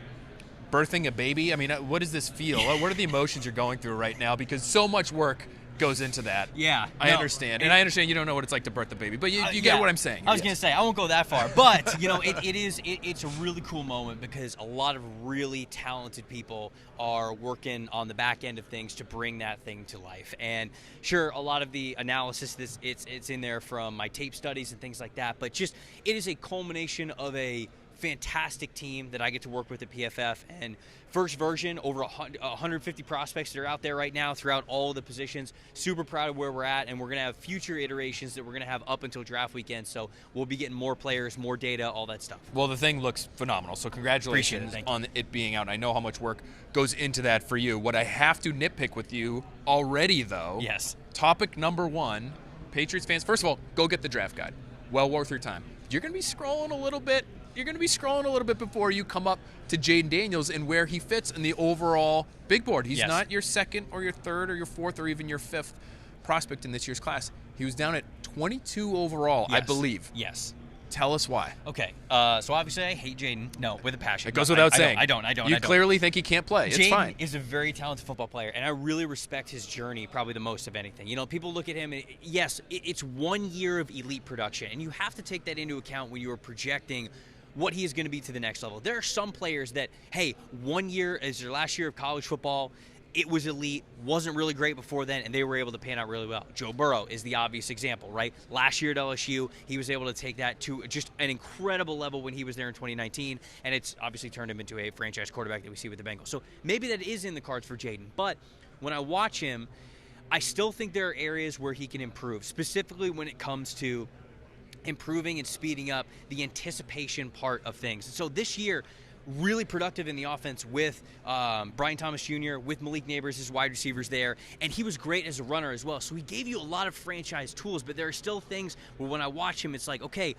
birthing a baby? I mean, what does this feel? What are the emotions you're going through right now? Because so much work goes into that. Yeah. I understand. And I understand you don't know what it's like to birth a baby, but you get what I'm saying. I was going to say, I won't go that far, but, it's a really cool moment because a lot of really talented people are working on the back end of things to bring that thing to life. And sure, a lot of the analysis, it's in there from my tape studies and things like that, but just it is a culmination of a fantastic team that I get to work with at PFF, and first version, over 150 prospects that are out there right now throughout all the positions. Super proud of where we're at, and we're going to have future iterations that we're going to have up until draft weekend, so we'll be getting more players, more data, all that stuff. Well, the thing looks phenomenal, so congratulations on it being out. I know how much work goes into that for you. What I have to nitpick with you already, though, yes. Topic number 1, Patriots fans, first of all, go get the draft guide. Well worth your time. You're going to be scrolling a little bit. Before you come up to Jayden Daniels and where he fits in the overall big board. He's not your second or your third or your fourth or even your fifth prospect in this year's class. He was down at 22 overall, I believe. Yes. Tell us why. Okay. So obviously I hate Jayden. No, with a passion. It goes without saying. I don't. You clearly think he can't play. It's fine. Jayden is a very talented football player, and I really respect his journey probably the most of anything. People look at him, and yes, it's 1 year of elite production, and you have to take that into account when you are projecting what he is going to be to the next level. There are some players that, hey, 1 year is their last year of college football, it was elite, wasn't really great before then, and they were able to pan out really well. Joe Burrow is the obvious example, right? Last year at LSU, he was able to take that to just an incredible level when he was there in 2019, and it's obviously turned him into a franchise quarterback that we see with the Bengals. So maybe that is in the cards for Jayden. But when I watch him, I still think there are areas where he can improve, specifically when it comes to improving and speeding up the anticipation part of things. So this year, really productive in the offense with Brian Thomas Jr., with Malik Neighbors, his wide receivers there, and he was great as a runner as well. So he gave you a lot of franchise tools, but there are still things where when I watch him, it's like, okay,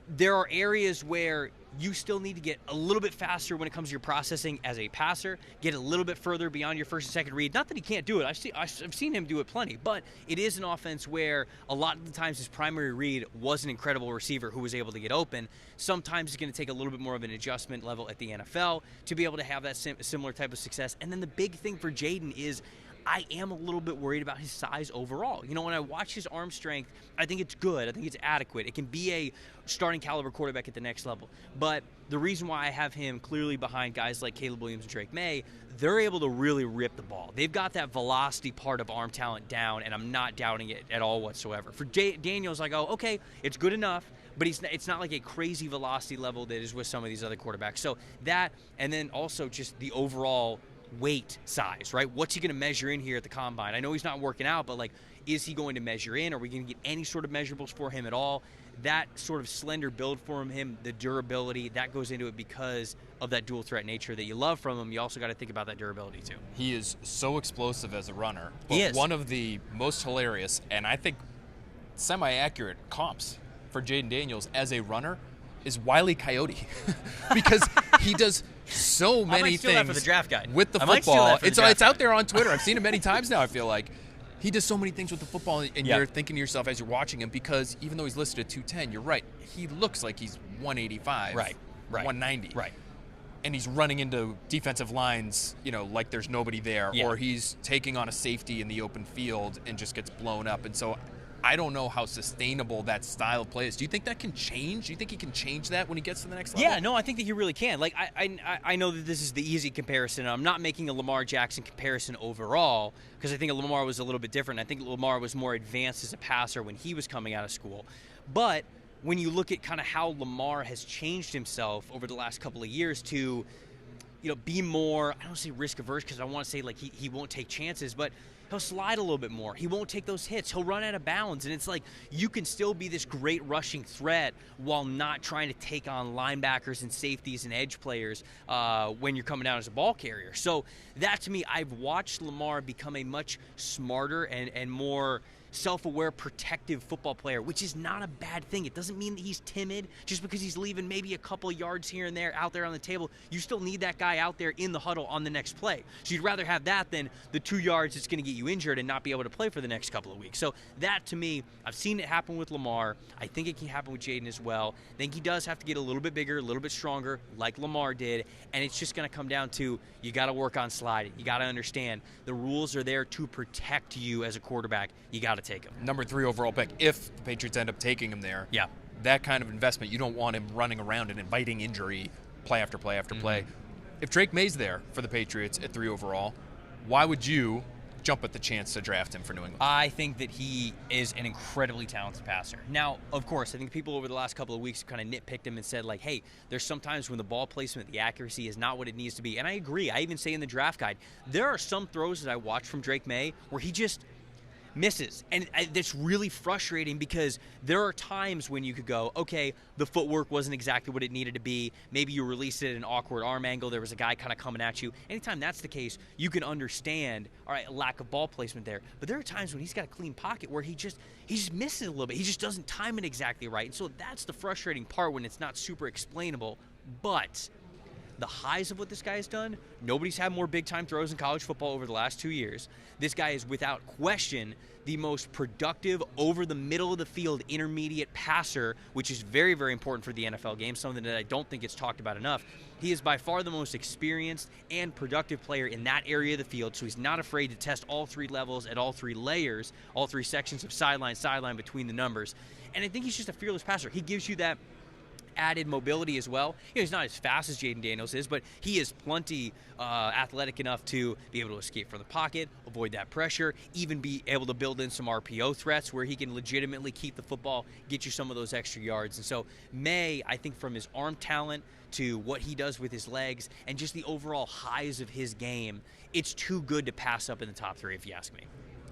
there are areas where you still need to get a little bit faster when it comes to your processing as a passer, get a little bit further beyond your first and second read. Not that he can't do it. I've seen him do it plenty, but it is an offense where a lot of the times his primary read was an incredible receiver who was able to get open. Sometimes it's going to take a little bit more of an adjustment level at the NFL to be able to have that similar type of success. And then the big thing for Jayden is I am a little bit worried about his size overall. You know, when I watch his arm strength, I think it's good. I think it's adequate. It can be a starting caliber quarterback at the next level. But the reason why I have him clearly behind guys like Caleb Williams and Drake Maye, they're able to really rip the ball. They've got that velocity part of arm talent down, and I'm not doubting it at all whatsoever. For Daniels, I go, okay, it's good enough, but it's not like a crazy velocity level that is with some of these other quarterbacks. So that, and then also just the overall weight size, right? What's he going to measure in here at the combine? I know he's not working out, but like, is he going to measure in? Are we going to get any sort of measurables for him at all? That sort of slender build for him, the durability, that goes into it because of that dual threat nature that you love from him. You also got to think about that durability too. He is so explosive as a runner. But he is. One of the most hilarious and I think semi-accurate comps for Jayden Daniels as a runner is Wile E. Coyote because he does so many things for the draft guide. with the football. It's out there on Twitter. I've seen it many times now, I feel like. He does so many things with the football, and you're thinking to yourself as you're watching him, because even though he's listed at 210, you're right. He looks like he's 185, right, 190. Right. And he's running into defensive lines, you know, like there's nobody there, or he's taking on a safety in the open field and just gets blown up. And so I don't know how sustainable that style of play is. Do you think that can change? Do you think he can change that when he gets to the next level? Yeah, no, I think that he really can. Like, I know that this is the easy comparison. I'm not making a Lamar Jackson comparison overall because I think Lamar was a little bit different. I think Lamar was more advanced as a passer when he was coming out of school. But when you look at kind of how Lamar has changed himself over the last couple of years to, you know, be more, I don't say risk averse because I want to say like he won't take chances, but he'll slide a little bit more. He won't take those hits. He'll run out of bounds. And it's like you can still be this great rushing threat while not trying to take on linebackers and safeties and edge players when you're coming down as a ball carrier. So that, to me, I've watched Lamar become a much smarter and more self-aware, protective football player, which is not a bad thing. It doesn't mean that he's timid just because he's leaving maybe a couple yards here and there out there on the table. You still need that guy out there in the huddle on the next play. So you'd rather have that than the 2 yards that's going to get you injured and not be able to play for the next couple of weeks. So that, to me, I've seen it happen with Lamar. I think it can happen with Jayden as well. I think he does have to get a little bit bigger, a little bit stronger, like Lamar did, and it's just going to come down to you got to work on sliding. You got to understand the rules are there to protect you as a quarterback. You got to take him. Number 3 overall pick, if the Patriots end up taking him there. Yeah. That kind of investment, you don't want him running around and inviting injury play after play after play. If Drake Maye's there for the Patriots at 3 overall, why would you jump at the chance to draft him for New England? I think that he is an incredibly talented passer. Now, of course, I think people over the last couple of weeks kind of nitpicked him and said, like, hey, there's sometimes when the ball placement, the accuracy is not what it needs to be. And I agree. I even say in the draft guide, there are some throws that I watch from Drake Maye where he just misses. And that's really frustrating because there are times when you could go, okay, the footwork wasn't exactly what it needed to be. Maybe you released it at an awkward arm angle. There was a guy kind of coming at you. Anytime that's the case, you can understand, all right, a lack of ball placement there. But there are times when he's got a clean pocket where he just misses a little bit. He just doesn't time it exactly right. And so that's the frustrating part when it's not super explainable. But the highs of what this guy has done, nobody's had more big-time throws in college football over the last 2 years. This guy is, without question, the most productive over-the-middle-of-the-field intermediate passer, which is very, very important for the NFL game, something that I don't think gets talked about enough. He is by far the most experienced and productive player in that area of the field, so he's not afraid to test all 3 levels at all 3 layers, all 3 sections of sideline between the numbers. And I think he's just a fearless passer. He gives you that added mobility as well. He's not as fast as Jayden Daniels is, but he is plenty athletic enough to be able to escape from the pocket, avoid that pressure, even be able to build in some RPO threats where he can legitimately keep the football, get you some of those extra yards. And so Maye, I think from his arm talent to what he does with his legs and just the overall highs of his game, it's too good to pass up in the top 3, if you ask me.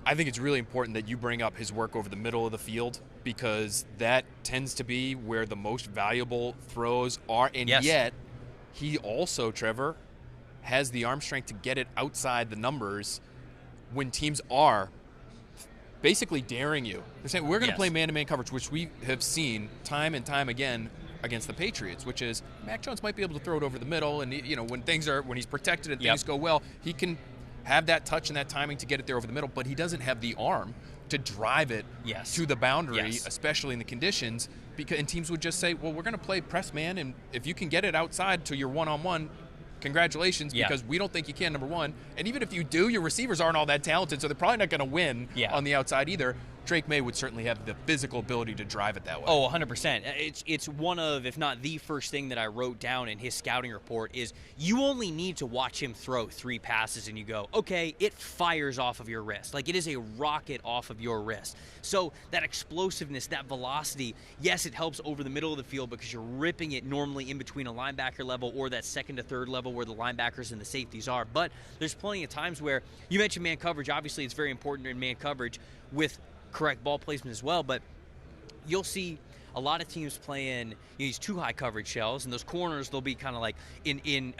I think it's really important that you bring up his work over the middle of the field, because that tends to be where the most valuable throws are. And yet, he also, Trevor, has the arm strength to get it outside the numbers when teams are basically daring you. They're saying, we're going to play man-to-man coverage, which we have seen time and time again against the Patriots, which is Mac Jones might be able to throw it over the middle, and when he's protected and things go well, he can have that touch and that timing to get it there over the middle, but he doesn't have the arm to drive it to the boundary, especially in the conditions. And teams would just say, well, we're going to play press man, and if you can get it outside to your one-on-one, congratulations, because we don't think you can, number one. And even if you do, your receivers aren't all that talented, so they're probably not going to win on the outside either. Drake Maye would certainly have the physical ability to drive it that way. Oh, 100%. It's one of, if not the first thing that I wrote down in his scouting report is you only need to watch him throw 3 passes and you go, okay, it fires off of your wrist. Like, it is a rocket off of your wrist. So that explosiveness, that velocity, yes, it helps over the middle of the field because you're ripping it normally in between a linebacker level or that second to third level where the linebackers and the safeties are. But there's plenty of times where you mentioned man coverage. Obviously, it's very important in man coverage with correct ball placement as well, but you'll see a lot of teams playing these too high coverage shells, and those corners, they'll be kind of like in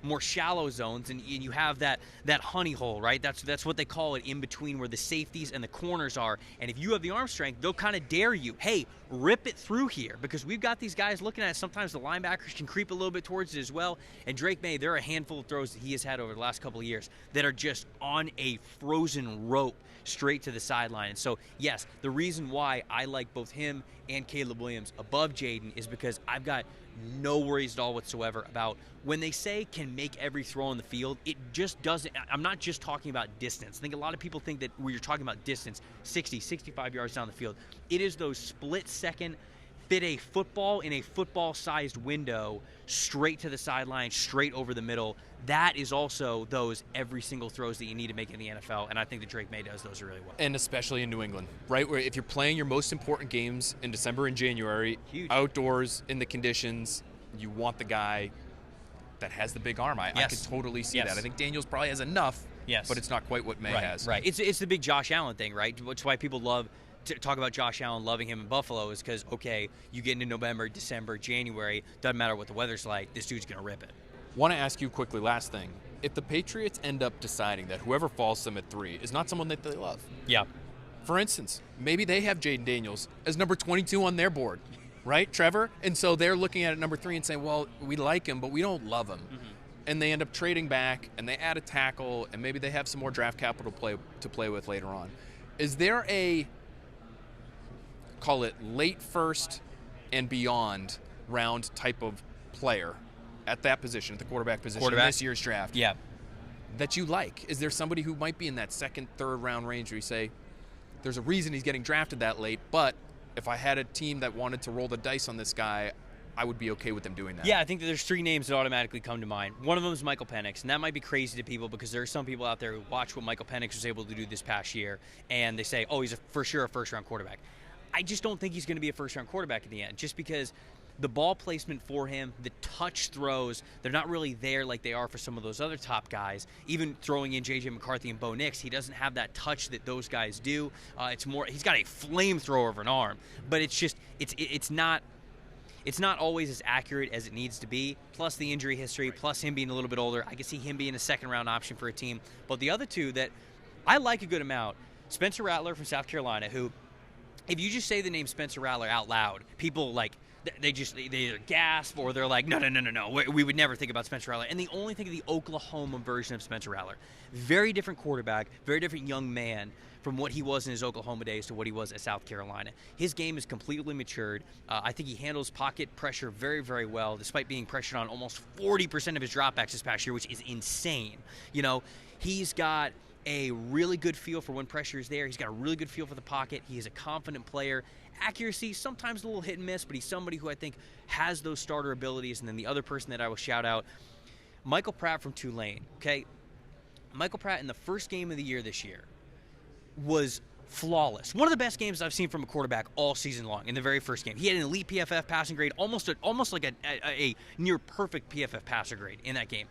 more shallow zones, and you have that honey hole, right? That's what they call it, in between where the safeties and the corners are. And if you have the arm strength, they'll kind of dare you, hey, rip it through here, because we've got these guys looking at it. Sometimes the linebackers can creep a little bit towards it as well. And Drake Maye, there are a handful of throws that he has had over the last couple of years that are just on a frozen rope straight to the sideline. And so, yes, the reason why I like both him and Caleb Williams above Jayden is because I've got no worries at all whatsoever about when they say can make every throw on the field. It just doesn't. I'm not just talking about distance. I think a lot of people think that when you're talking about distance, 60, 65 yards down the field, it is those split-second fit a football in a football-sized window straight to the sideline, straight over the middle. That is also those every single throws that you need to make in the NFL, and I think that Drake Maye does those really well. And especially in New England, right? Where if you're playing your most important games in December and January, outdoors in the conditions, you want the guy that has the big arm. I could totally see that. I think Daniels probably has enough, but it's not quite what Maye has. Right. It's the big Josh Allen thing, right? Which is why people love to talk about Josh Allen, loving him in Buffalo, is because, okay, you get into November, December, January, doesn't matter what the weather's like, this dude's going to rip it. Want to ask you quickly, last thing. If the Patriots end up deciding that whoever falls to them at 3 is not someone that they love. Yeah. For instance, maybe they have Jayden Daniels as number 22 on their board, right, Trevor? And so they're looking at it number 3 and saying, well, we like him, but we don't love him. Mm-hmm. And they end up trading back, and they add a tackle, and maybe they have some more draft capital to play with later on. Is there a, call it late first and beyond round type of player at that position, at the quarterback position in this year's draft, that you like? Is there somebody who might be in that second, third round range where you say, there's a reason he's getting drafted that late, but if I had a team that wanted to roll the dice on this guy, I would be okay with them doing that? Yeah, I think that there's 3 names that automatically come to mind. One of them is Michael Penix, and that might be crazy to people because there are some people out there who watch what Michael Penix was able to do this past year, and they say, oh, he's for sure a first-round quarterback. I just don't think he's going to be a first-round quarterback in the end, just because the ball placement for him, the touch throws, they're not really there like they are for some of those other top guys. Even throwing in J.J. McCarthy and Bo Nix, he doesn't have that touch that those guys do. It's more, he's got a flamethrower of an arm, but it's just, it's not always as accurate as it needs to be, plus the injury history, plus him being a little bit older. I can see him being a second-round option for a team. But the other 2 that I like a good amount, Spencer Rattler from South Carolina, who, if you just say the name Spencer Rattler out loud, people they either gasp or they're like, no, we would never think about Spencer Rattler. And they only think of the Oklahoma version of Spencer Rattler. Very different quarterback, very different young man from what he was in his Oklahoma days to what he was at South Carolina. His game is completely matured. I think he handles pocket pressure very, very well, despite being pressured on almost 40% of his dropbacks this past year, which is insane. You know, he's got a really good feel for when pressure is there. He's got a really good feel for the pocket. He is a confident player. Accuracy, sometimes a little hit and miss, but he's somebody who I think has those starter abilities. And then the other person that I will shout out, Michael Pratt from Tulane, okay? Michael Pratt in the first game of the year this year was flawless. One of the best games I've seen from a quarterback all season long in the very first game. He had an elite PFF passing grade, almost like a near perfect PFF passer grade in that game.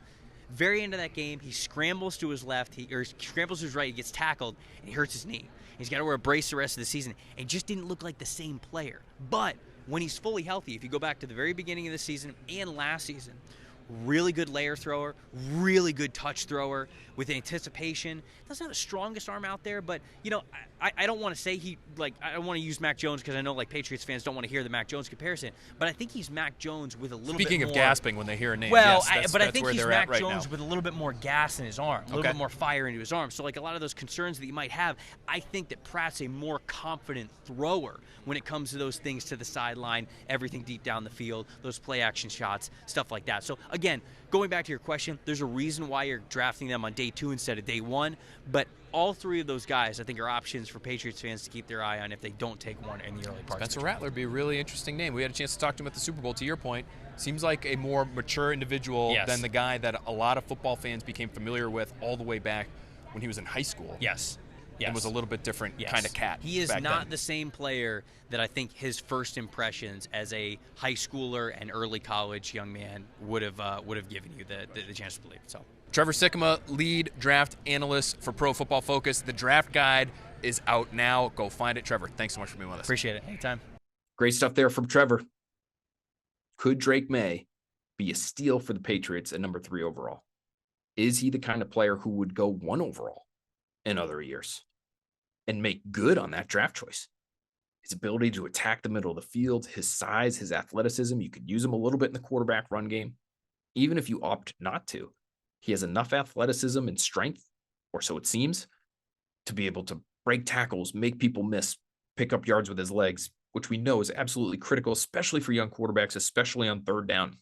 Very end of that game, he scrambles to his left, or scrambles to his right, he gets tackled, and he hurts his knee. He's got to wear a brace the rest of the season, and just didn't look like the same player. But when he's fully healthy, if you go back to the very beginning of the season and last season, really good layer thrower, really good touch thrower with anticipation. Doesn't have the strongest arm out there, but, you know, I don't want to say I don't want to use Mac Jones because I know, like, Patriots fans don't want to hear the Mac Jones comparison, but I think he's Mac Jones with a little bit more. Speaking of gasping when they hear a name, well, yes, I think he's Mac right Jones now. with a little bit more gas in his arm, a little bit more fire into his arm. So, like, a lot of those concerns that you might have, I think that Pratt's a more confident thrower when it comes to those things to the sideline, everything deep down the field, those play action shots, stuff like that. So, again, going back to your question, there's a reason why you're drafting them on day 2 instead of day 1, but all 3 of those guys, I think, are options for Patriots fans to keep their eye on if they don't take one in the early parts. Spencer Rattler would be a really interesting name. We had a chance to talk to him at the Super Bowl. To your point, seems like a more mature individual than the guy that a lot of football fans became familiar with all the way back when he was in high school. Yes. And was a little bit different kind of cat. He is not the same player that I think his first impressions as a high schooler and early college young man would have given you the chance to believe. So, Trevor Sikkema, lead draft analyst for Pro Football Focus. The draft guide is out now. Go find it. Trevor, thanks so much for being with us. Appreciate it. Anytime. Great stuff there from Trevor. Could Drake Maye be a steal for the Patriots at number 3 overall? Is he the kind of player who would go 1 overall in other years and make good on that draft choice? His ability to attack the middle of the field, his size, his athleticism, you could use him a little bit in the quarterback run game. Even if you opt not to, he has enough athleticism and strength, or so it seems, to be able to break tackles, make people miss, pick up yards with his legs, which we know is absolutely critical, especially for young quarterbacks, especially on 3rd down,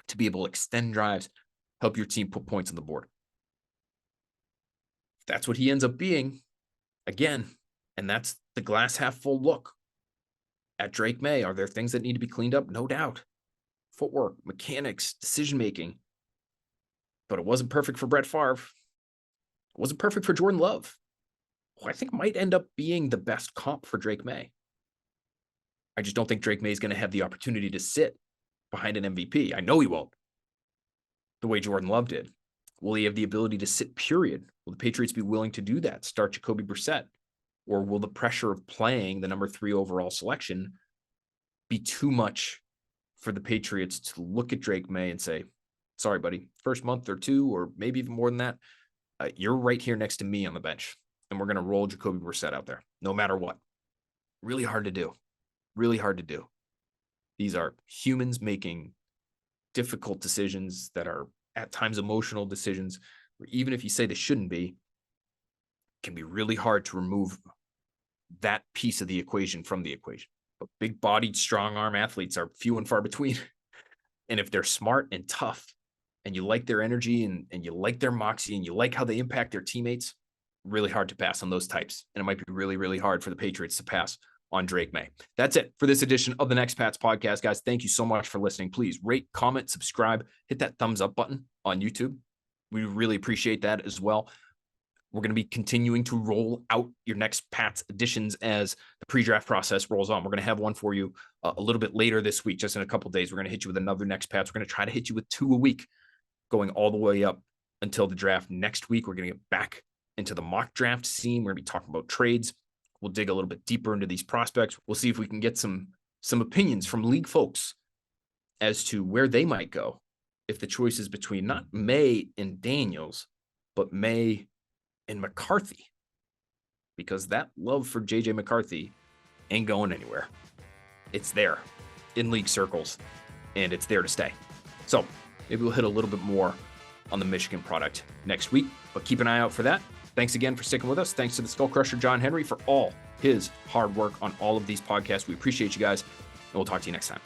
to be able to extend drives, help your team put points on the board. If that's what he ends up being, again, and that's the glass half full look at Drake Maye. Are there things that need to be cleaned up? No doubt. Footwork, mechanics, decision-making. But it wasn't perfect for Brett Favre. It wasn't perfect for Jordan Love, who I think might end up being the best comp for Drake Maye. I just don't think Drake Maye is going to have the opportunity to sit behind an MVP. I know he won't, the way Jordan Love did. Will he have the ability to sit, period? Will the Patriots be willing to do that? Start Jacoby Brissett? Or will the pressure of playing the number 3 overall selection be too much for the Patriots to look at Drake Maye and say, sorry, buddy, first month or 2, or maybe even more than that, you're right here next to me on the bench, and we're going to roll Jacoby Brissett out there, no matter what. Really hard to do. Really hard to do. These are humans making difficult decisions that are at times emotional decisions, where even if you say they shouldn't be, it can be really hard to remove that piece of the equation from the equation. But big-bodied, strong-arm athletes are few and far between. And if they're smart and tough, and you like their energy and you like their moxie and you like how they impact their teammates, really hard to pass on those types. And it might be really, really hard for the Patriots to pass on Drake Maye. That's it for this edition of the Next Pats podcast, guys. Thank you so much for listening. Please rate, comment, subscribe, hit that thumbs up button on YouTube. We really appreciate that as well. We're going to be continuing to roll out your Next Pats editions as the pre-draft process rolls on. We're going to have one for you a little bit later this week, just in a couple of days. We're going to hit you with another Next Pats. We're going to try to hit you with 2 a week, going all the way up until the draft next week. We're going to get back into the mock draft scene. We're going to be talking about trades. We'll dig a little bit deeper into these prospects. We'll see if we can get some opinions from league folks as to where they might go if the choice is between not Maye and Daniels, but Maye and McCarthy, because that love for JJ McCarthy ain't going anywhere. It's there in league circles, and it's there to stay. So maybe we'll hit a little bit more on the Michigan product next week, but keep an eye out for that. Thanks again for sticking with us. Thanks to the Skull Crusher, John Henry, for all his hard work on all of these podcasts. We appreciate you guys, and we'll talk to you next time.